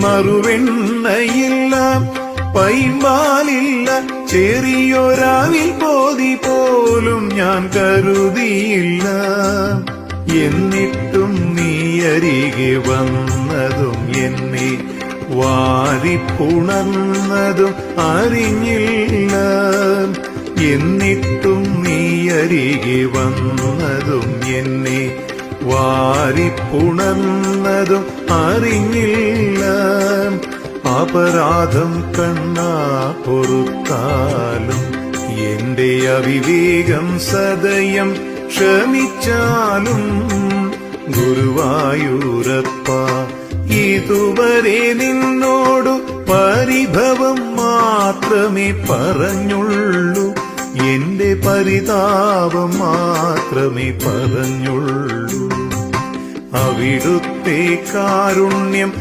മറുവെണ്ണയില്ല പൈമ്പാലില്ല ചെറിയൊരാവിൽ പോതി പോലും ഞാൻ കരുതിയില്ല. എന്നിട്ടും നീ അരികെ വന്നതും എന്നെ വാരിപ്പുണർന്നതും അറിഞ്ഞില്ല. എന്നിട്ടും നീ അരികെ വന്നതും എന്നെ വാരിപ്പുണർന്നതും അറിഞ്ഞില്ല. അപരാധം കണ്ണാ പൊറുത്താലും എന്റെ അവിവേകം സദയം ക്ഷമിച്ചാലും ഗുരുവായൂരപ്പ ഇതുവരെ നിന്നോടു പരിഭവം മാത്രമേ പറഞ്ഞുള്ളൂ. എന്റെ പരിതാപം മാത്രമേ പറഞ്ഞുള്ളൂ. അവിടുത്തെ കാരുണ്യം